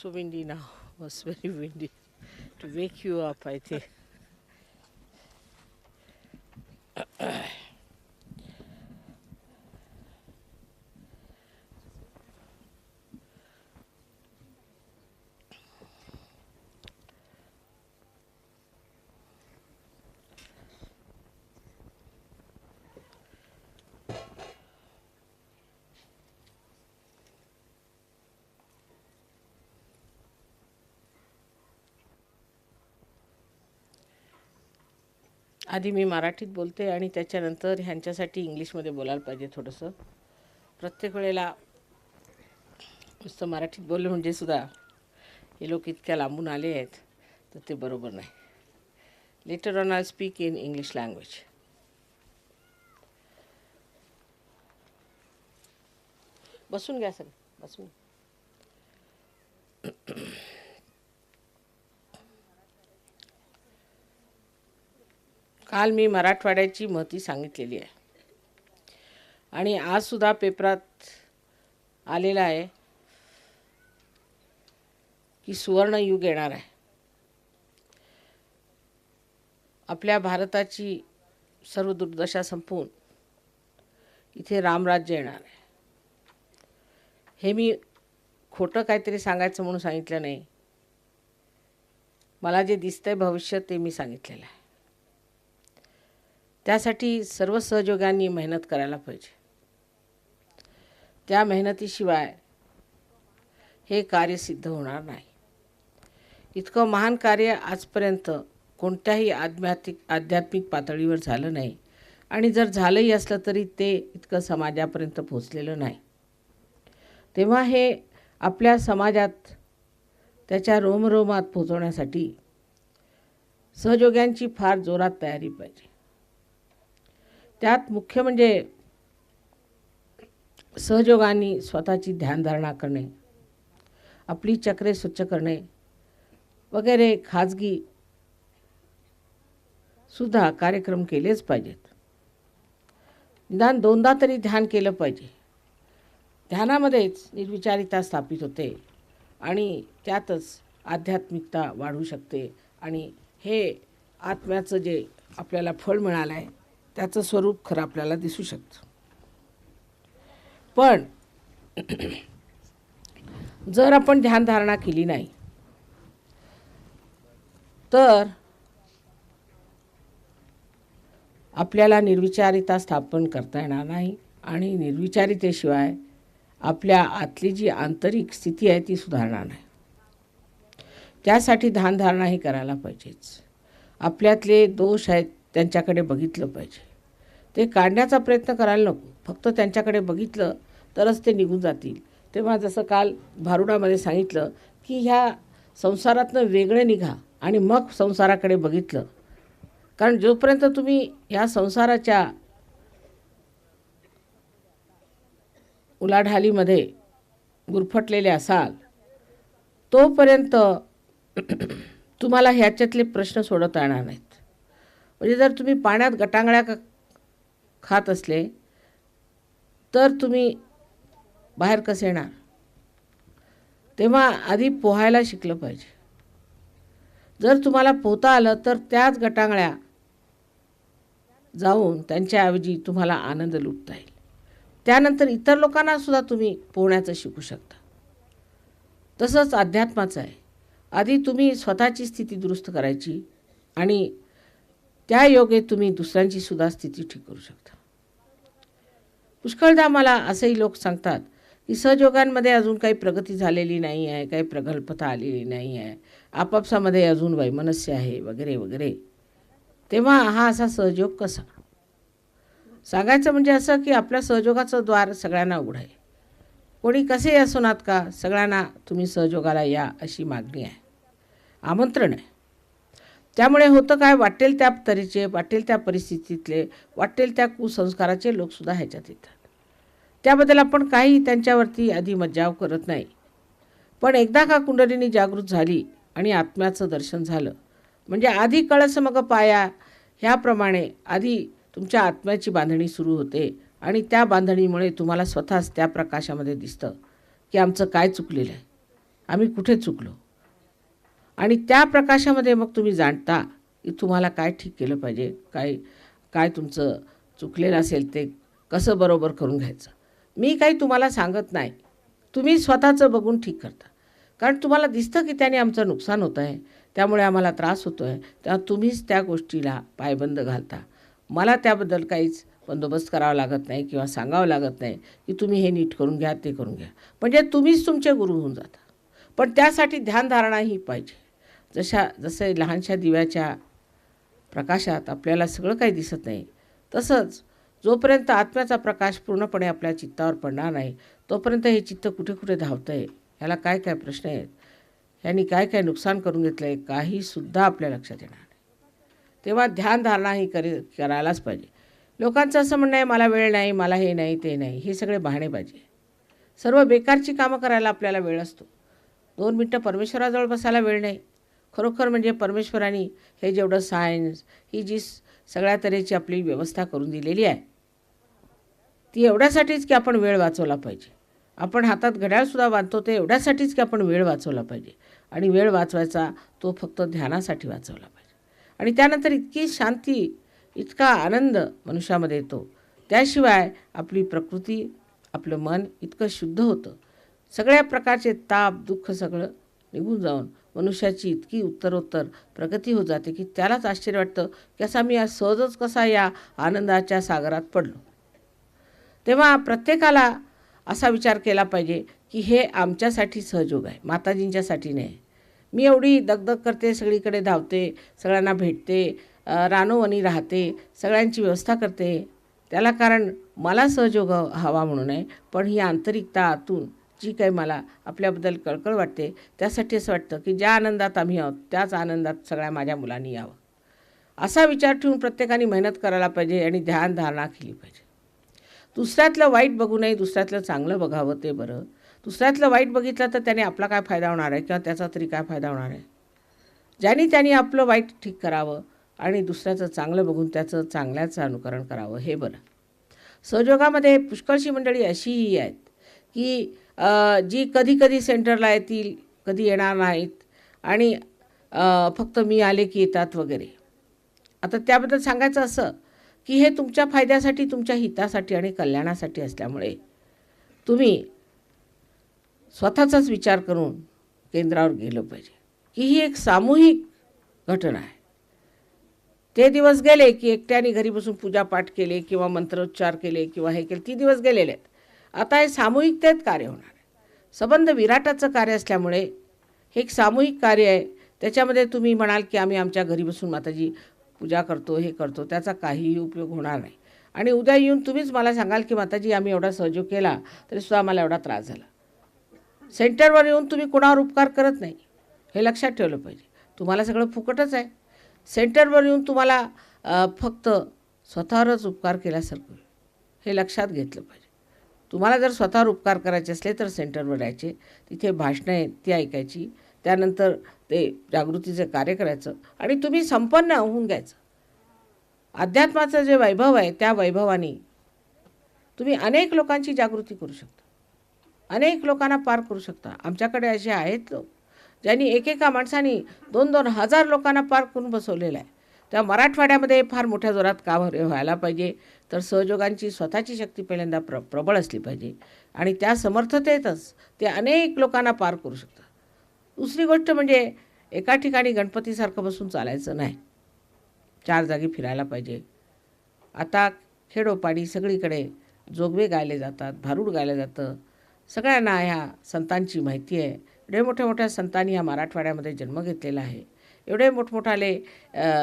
so windy now. It was very windy. To wake you up, I think. आधी मी मराठीत बोलते आणि त्याच्यानंतर ह्यांच्यासाठी इंग्लिशमध्ये बोलायला पाहिजे थोडंसं. प्रत्येक वेळेला नुसतं मराठीत बोललं म्हणजे सुद्धा हे लोक इतक्या लांबून आले आहेत तर ते बरोबर नाही. Later on I speak in English language. बसून घ्या सर, बसून. काल मी मराठवाड्याची महती सांगितलेली आहे आणि आजसुद्धा पेपरात आलेला आहे की सुवर्णयुग येणार आहे. आपल्या भारताची सर्व दुर्दशा संपवून इथे रामराज्य येणार आहे. हे मी खोटं काहीतरी सांगायचं म्हणून सांगितलं नाही. मला जे दिसतंय भविष्य ते मी सांगितलेलं आहे. त्यासाठी सर्व सहयोगांनी मेहनत करायला पाहिजे. त्या मेहनतीशिवाय हे कार्य सिद्ध होणार नाही. इतकं महान कार्य आजपर्यंत कोणत्याही आध्यात्मिक पातळीवर झालं नाही आणि जर झालंही असलं तरी ते इतकं समाजापर्यंत पोचलेलं नाही. तेव्हा हे आपल्या समाजात त्याच्या रोमरोमात पोचवण्यासाठी सहयोग्यांची फार जोरात तयारी पाहिजे. त्यात मुख्य म्हणजे सहयोगांनी स्वतःची ध्यानधारणा करणे, आपली चक्रे स्वच्छ करणे वगैरे खाजगी सुद्धा कार्यक्रम केलेच पाहिजेत. निदान 2दा तरी ध्यान केलं पाहिजे. ध्यानामध्येच निर्विचारिता स्थापित होते आणि त्यातच आध्यात्मिकता वाढू शकते आणि हे आत्म्याचं जे आपल्याला फळ मिळालं आहे त्याचं स्वरूप खरं आपल्याला दिसू शकतं. पण जर आपण ध्यानधारणा केली नाही तर आपल्याला निर्विचारिता स्थापन करता येणार नाही आणि निर्विचारितेशिवाय आपल्या आतली जी आंतरिक स्थिती आहे ती सुधारणार नाही. त्यासाठी ध्यानधारणा ही करायला पाहिजेच. आपल्यातले दोष आहेत त्यांच्याकडे बघितलं पाहिजे. ते काढण्याचा प्रयत्न करायला नको. फक्त त्यांच्याकडे बघितलं तरच ते निघून जातील. तेव्हा जसं काल भारुडामध्ये सांगितलं की ह्या संसारातनं वेगळे निघा आणि मग संसाराकडे बघितलं. कारण जोपर्यंत तुम्ही ह्या संसाराच्या उलाढालीमध्ये गुरफटलेले असाल तोपर्यंत तुम्हाला ह्याच्यातले प्रश्न सोडवता येणार नाहीत. म्हणजे जर तुम्ही पाण्यात गटांगळ्या खात असले तर तुम्ही बाहेर कसे येणार? तेव्हा आधी पोहायला शिकलं पाहिजे. जर तुम्हाला पोहता आलं तर त्याच गटांगळ्या जाऊन त्यांच्याऐवजी तुम्हाला आनंद लुटता येईल. त्यानंतर इतर लोकांना सुद्धा तुम्ही पोहण्याचं शिकू शकता. तसंच अध्यात्माचं आहे. आधी तुम्ही स्वतःची स्थिती दुरुस्त करायची आणि त्या योगे तुम्ही दुसऱ्यांची सुद्धा स्थिती ठीक करू शकता. पुष्कळदा मला असेही लोक सांगतात की सहयोगांमध्ये अजून काही प्रगती झालेली नाही आहे, काही प्रगल्भता आलेली नाही आहे, आपापसामध्ये अजून वैमनस्य आहे वगैरे वगैरे. तेव्हा हा असा सहयोग कसा? सांगायचं म्हणजे असं की आपल्या सहयोगाचं द्वार सगळ्यांना उघडं आहे. कोणी कसे असोनात का सगळ्यांना तुम्ही सहयोगाला या अशी मागणी आहे, आमंत्रण आहे. त्यामुळे होतं काय, वाटेल त्या तऱ्हेचे, वाटेल त्या परिस्थितीतले, वाटेल त्या कुसंस्काराचे लोकसुद्धा ह्याच्यात येतात. त्याबद्दल आपण काही त्यांच्यावरती आधी मज्जाव करत नाही. पण एकदा का कुंडलिनी जागृत झाली आणि आत्म्याचं दर्शन झालं म्हणजे आधी कळस मग पाया ह्याप्रमाणे आधी तुमच्या आत्म्याची बांधणी सुरू होते आणि त्या बांधणीमुळे तुम्हाला स्वतःच त्या प्रकाशामध्ये दिसतं की आमचं काय चुकलेलं आहे आम्ही कुठे चुकलो, आणि त्या प्रकाशामध्ये मग तुम्ही जाणता की तुम्हाला काय ठीक केलं पाहिजे, काय काय तुमचं चुकलेलं असेल ते कसं बरोबर करून घ्यायचं. मी काही तुम्हाला सांगत नाही, तुम्ही स्वतःचं बघून ठीक करता. कारण तुम्हाला दिसतं की त्याने आमचं नुकसान होतं आहे, त्यामुळे आम्हाला त्रास होतो आहे, तेव्हा तुम्हीच त्या गोष्टीला पायबंद घालता. मला त्याबद्दल काहीच बंदोबस्त करावा लागत नाही किंवा सांगावं लागत नाही की तुम्ही हे नीट करून घ्या, ते करून घ्या. म्हणजे तुम्हीच तुमचे गुरु होऊन जाता. पण त्यासाठी ध्यानधारणा ही पाहिजे. जसे लहानशा दिव्याच्या प्रकाशात आपल्याला सगळं काही दिसत नाही, तसंच जोपर्यंत आत्म्याचा प्रकाश पूर्णपणे आपल्या चित्तावर पडणार नाही, तोपर्यंत हे चित्त कुठे कुठे धावतं आहे, ह्याला काय काय प्रश्न आहेत, ह्यांनी काय काय नुकसान करून घेतलं आहे, काहीसुद्धा आपल्या लक्षात येणार नाही. तेव्हा ध्यानधारणा ही करायलाच पाहिजे. लोकांचं असं म्हणणं आहे, मला वेळ नाही, मला हे नाही, ते नाही, हे सगळे बहाणे पाहिजे. सर्व बेकारची कामं करायला आपल्याला वेळ असतो. 2 मिनटं परमेश्वराजवळ बसायला वेळ नाही. खरोखर म्हणजे परमेश्वराने हे जेवढं सायन्स, ही जी सगळ्या तऱ्हेची आपली व्यवस्था करून दिलेली आहे, ती एवढ्यासाठीच की आपण वेळ वाचवला पाहिजे. आपण हातात घड्याळसुद्धा बांधतो ते एवढ्यासाठीच की आपण वेळ वाचवला पाहिजे. आणि वेळ वाचवायचा तो फक्त ध्यानासाठी वाचवला पाहिजे. आणि त्यानंतर इतकी शांती, इतका आनंद मनुष्यामध्ये येतो. त्याशिवाय आपली प्रकृती, आपलं मन इतकं शुद्ध होतं, सगळ्या प्रकारचे ताप, दुःख सगळं निघून जाऊन मनुष्याची इतकी उत्तरोत्तर प्रगती होत जाते की त्यालाच आश्चर्य वाटतं की असा मी आज सहजच कसा या आनंदाच्या सागरात पडलो. तेव्हा प्रत्येकाला असा विचार केला पाहिजे की हे आमच्यासाठी सहयोग आहे, माताजींच्यासाठी नाही. मी एवढी दगदग करते, सगळीकडे धावते, सगळ्यांना भेटते, रानोवनी राहते, सगळ्यांची व्यवस्था करते, त्याला कारण मला सहयोग हवा म्हणून आहे. पण ही आंतरिकता आतून जी काही मला आपल्याबद्दल कळकळ वाटते, त्यासाठी असं वाटतं की ज्या आनंदात आम्ही आहोत त्याच आनंदात सगळ्या माझ्या मुलांनी यावं. असा विचार ठेवून प्रत्येकाने मेहनत करायला पाहिजे आणि ध्यानधारणा केली पाहिजे. दुसऱ्यातलं वाईट बघू नये, दुसऱ्यातलं चांगलं बघावं ते बरं. दुसऱ्यातलं वाईट बघितलं तर त्याने आपला काय फायदा होणार आहे किंवा त्याचा तरी काय फायदा होणार आहे. त्यांनी आपलं वाईट ठीक करावं आणि दुसऱ्याचं चांगलं बघून त्याचं चांगल्याचं अनुकरण करावं हे बरं. सहयोगामध्ये पुष्कळशी मंडळी अशीही आहेत की जी कधी कधी सेंटरला येतील, कधी येणार नाहीत, आणि फक्त मी आले की येतात वगैरे. आता त्याबद्दल सांगायचं असं की हे तुमच्या फायद्यासाठी, तुमच्या हितासाठी आणि कल्याणासाठी असल्यामुळे तुम्ही स्वतःचाच विचार करून केंद्रावर गेलं पाहिजे की ही एक सामूहिक घटना आहे. ते दिवस गेले की एकट्याने घरी बसून पूजापाठ केले किंवा मंत्रोच्चार केले किंवा हे केले, ती दिवस गेलेले आहेत. आता हे सामूहिकतेत कार्य होणार आहे. संबंध विराटाचं कार्य असल्यामुळे हे एक सामूहिक कार्य आहे. त्याच्यामध्ये तुम्ही म्हणाल की आम्ही आमच्या घरी बसून माताजी पूजा करतो, हे करतो, त्याचा काहीही उपयोग होणार नाही. आणि उद्या येऊन तुम्हीच मला सांगाल की माताजी आम्ही एवढा सहयोग केला तरीसुद्धा आम्हाला एवढा त्रास झाला. सेंटरवर येऊन तुम्ही कोणावर उपकार करत नाही, हे लक्षात ठेवलं पाहिजे. तुम्हाला सगळं फुकटच आहे. सेंटरवर येऊन तुम्हाला फक्त स्वतःवरच उपकार केल्यासारखं, हे लक्षात घेतलं पाहिजे. तुम्हाला जर स्वतःवर उपकार करायचे असले तर सेंटरवर यायचे, तिथे भाषणं आहेत ती ऐकायची, त्यानंतर ते जागृतीचं कार्य करायचं आणि तुम्ही संपन्न होऊन घ्यायचं. अध्यात्माचं जे वैभव आहे त्या वैभवाने तुम्ही अनेक लोकांची जागृती करू शकता, अनेक लोकांना पार करू शकता. आमच्याकडे असे आहेत लोक ज्यांनी एकेका माणसाने 2-2 हजार लोकांना पार करून बसवलेलं आहे. त्या मराठवाड्यामध्ये फार मोठ्या जोरात काम व्हायला पाहिजे. तर सहयोगांची स्वतःची शक्ती पहिल्यांदा प्रबळ असली पाहिजे आणि त्या समर्थतेतच ते अनेक लोकांना पार करू शकतात. दुसरी गोष्ट म्हणजे एका ठिकाणी गणपतीसारखं बसून चालायचं नाही, 4 जागी फिरायला पाहिजे. आता खेडोपाडी सगळीकडे जोगवे गायले जातात, भारूड गायलं जातं. सगळ्यांना ह्या संतांची माहिती आहे. एवढे मोठ्या मोठ्या संतांनी ह्या मराठवाड्यामध्ये जन्म घेतलेला आहे. एवढे मोठमोठाले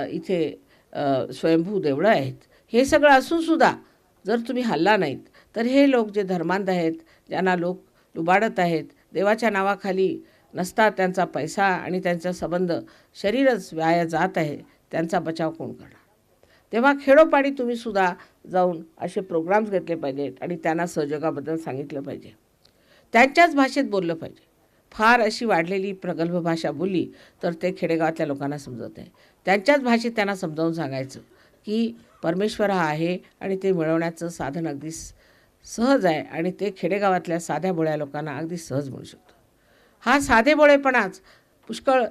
इथे स्वयंभू देवळं आहेत. हे सगळं असूनसुद्धा जर तुम्ही हल्ला नाहीत तर हे लोक जे धर्मांध आहेत, ज्यांना लोक लुबाडत आहेत, देवाच्या नावाखाली नसता त्यांचा पैसा आणि त्यांचा संबंध शरीरच वाया जात आहे, त्यांचा बचाव कोण करणार. तेव्हा खेडोपाडी तुम्हीसुद्धा जाऊन असे प्रोग्राम्स घेतले पाहिजेत आणि त्यांना सहयोगाबद्दल सांगितलं पाहिजे. त्यांच्याच भाषेत बोललं पाहिजे. फार अशी वाढलेली प्रगल्भ भाषा बोलली तर ते खेडेगावातल्या लोकांना समजत नाही. त्यांच्याच भाषेत त्यांना समजावून सांगायचं की परमेश्वर हा आहे आणि ते मिळवण्याचं साधन अगदी सहज आहे आणि ते खेडेगावातल्या साध्या भोळ्या लोकांना अगदी सहज मिळू शकतं. हा साधेभोळेपणाच पुष्कळ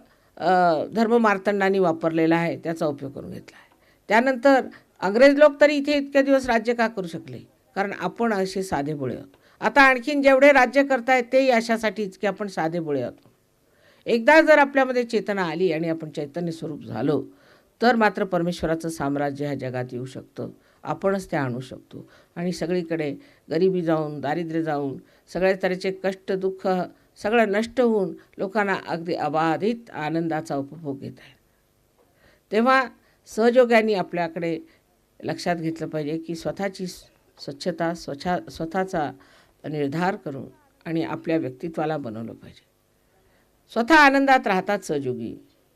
धर्म मार्तंडांनी वापरलेला आहे, त्याचा उपयोग करून घेतला आहे. त्यानंतर अंग्रेज लोक तरी इथे इतके दिवस राज्य का करू शकले? कारण आपण असे साधेभोळे आहोत. आता आणखीन जेवढे राज्य करतायत तेही अशासाठीच की आपण साधेभोळे आहोत. एकदा जर आपल्यामध्ये चेतना आली आणि आपण चैतन्य स्वरूप झालो तर मात्र परमेश्वराचं साम्राज्य ह्या जगात येऊ शकतं. आपणच ते आणू शकतो आणि सगळीकडे गरिबी जाऊन, दारिद्र्य जाऊन, सगळ्या तऱ्हेचे कष्ट, दुःख सगळं नष्ट होऊन लोकांना अगदी अबाधित आनंदाचा उपभोग घेत आहे. तेव्हा सहयोगाने आपल्याकडे लक्षात घेतलं पाहिजे की स्वतःची स्वच्छता, स्वतःचा निर्धार करून आणि आपल्या व्यक्तित्वाला बनवलं पाहिजे. स्वतः आनंदात राहतात सहयोगी,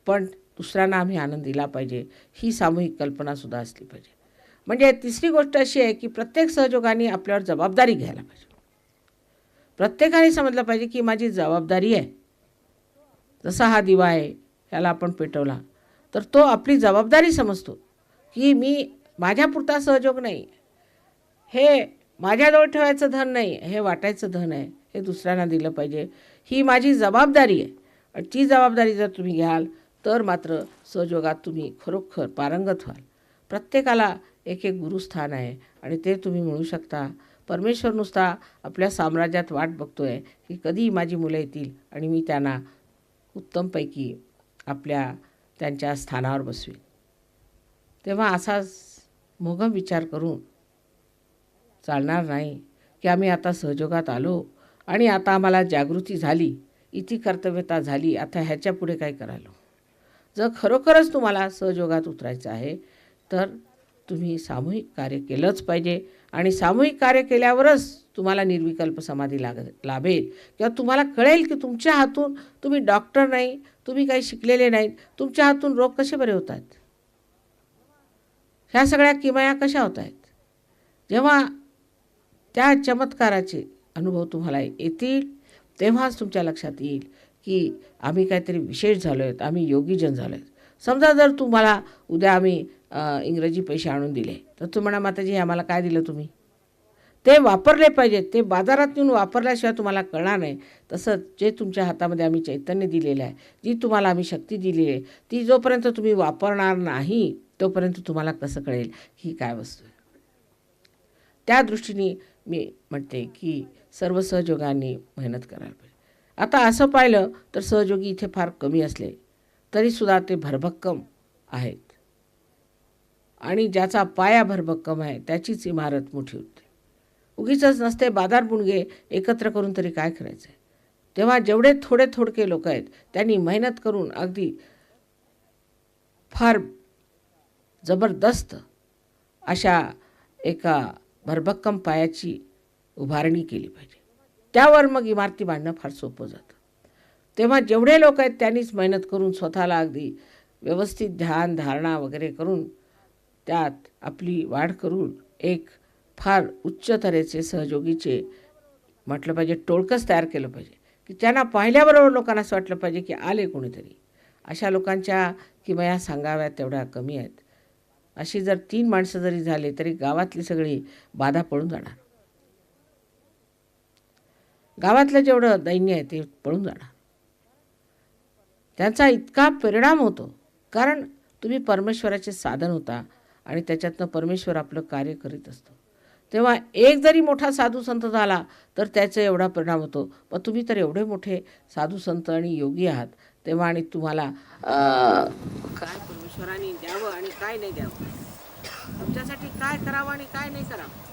पण दुसऱ्यांना आम्ही आनंद दिला पाहिजे, ही सामूहिक कल्पनासुद्धा असली पाहिजे. म्हणजे तिसरी गोष्ट अशी आहे की प्रत्येक सहयोगाने आपल्यावर जबाबदारी घ्यायला पाहिजे. प्रत्येकाने समजलं पाहिजे की माझी जबाबदारी आहे. जसा हा दिवा आहे, ह्याला आपण पेटवला तर तो आपली जबाबदारी समजतो की मी माझ्यापुरता सहयोग नाही, हे माझ्याजवळ ठेवायचं धन नाही, हे वाटायचं धन आहे, हे दुसऱ्यांना दिलं पाहिजे, ही माझी जबाबदारी आहे. आणि ती जबाबदारी जर तुम्ही घ्याल तर मात्र सहयोगात तुम्ही खरोखर पारंगत व्हाल. प्रत्येकाला एक एक गुरुस्थान आहे आणि ते तुम्ही मिळू शकता. परमेश्वर नुसता आपल्या साम्राज्यात वाट बघतोय की कधी माझी मुलं येतील आणि मी त्यांना उत्तमपैकी त्यांच्या स्थानावर बसवीन. तेव्हा असाच मोघम विचार करून चालणार नाही की आम्ही आता सहयोगात आलो आणि आता आम्हाला जागृती झाली, इति कर्तव्यता झाली, आता ह्याच्या पुढे काय करायलो. जर खरोखरच तुम्हाला सहयोगात उतरायचं आहे तर तुम्ही सामूहिक कार्य केलंच पाहिजे आणि सामूहिक कार्य केल्यावरच तुम्हाला निर्विकल्प समाधी लाभेल किंवा तुम्हाला कळेल की तुमच्या हातून, तुम्ही डॉक्टर नाही, तुम्ही काही शिकलेले नाहीत, तुमच्या हातून रोग कसे बरे होत आहेत, ह्या सगळ्या किमया कशा होत आहेत. जेव्हा त्या चमत्काराचे अनुभव तुम्हाला येतील तेव्हाच तुमच्या लक्षात येईल की आम्ही काहीतरी विशेष झालो आहेत, आम्ही योगीजन झालो आहेत. समजा जर तुम्हाला उद्या आम्ही इंग्रजी पैसे आणून दिले तर तुम्ही म्हणा माताजी आम्हाला काय दिलं तुम्ही, ते वापरले पाहिजेत. ते बाजारात येऊन वापरल्याशिवाय तुम्हाला कळणार नाही. तसंच जे तुमच्या हातामध्ये आम्ही चैतन्य दिलेलं आहे, जी तुम्हाला आम्ही शक्ती दिलेली आहे, ती जोपर्यंत तुम्ही वापरणार नाही तोपर्यंत तुम्हाला कसं कळेल ही काय वस्तू आहे. त्या दृष्टीने मी म्हणते की सर्व सहयोगांनी मेहनत करायला पाहिजे. आता असं पाहिलं तर सहयोगी इथे फार कमी असले तरीसुद्धा ते भरभक्कम आहेत आणि ज्याचा पाया भरभक्कम आहे त्याचीच इमारत मोठी होते. उगीचच नसते बाजार बुणगे एकत्र करून तरी काय करायचं आहे. तेव्हा जेवढे थोडके लोक आहेत त्यांनी मेहनत करून अगदी फार जबरदस्त अशा एका भरभक्कम पायाची उभारणी केली पाहिजे. त्यावर मग इमारती बांधणं फार सोपं जातं. तेव्हा जेवढे लोक आहेत त्यांनीच मेहनत करून स्वतःला अगदी व्यवस्थित ध्यान, धारणा वगैरे करून त्यात आपली वाढ करून एक फार उच्च तऱ्हेचे सहयोगीचे म्हटलं पाहिजे टोळकंच तयार केलं पाहिजे की त्यांना पाहिल्याबरोबर लोकांना असं वाटलं पाहिजे की आले कोणीतरी. अशा लोकांच्या किमया सांगाव्यात तेवढ्या कमी आहेत. अशी जर 3 माणसं जरी झाले तरी गावातली सगळी बाधा पळून जाणार. गावातलं जेवढं दैन्य आहे ते पळून जाणार. त्यांचा इतका परिणाम होतो कारण तुम्ही परमेश्वराचे साधन होता आणि त्याच्यातनं परमेश्वर आपलं कार्य करीत असतो. तेव्हा एक जरी मोठा साधू संत झाला तर त्याचा एवढा परिणाम होतो. पण तुम्ही तर एवढे मोठे साधू संत आणि योगी आहात, तेव्हा आणि तुम्हाला काय परमेश्वराने द्यावं आणि काय नाही द्यावं, तुमच्यासाठी काय करावं आणि काय नाही करावं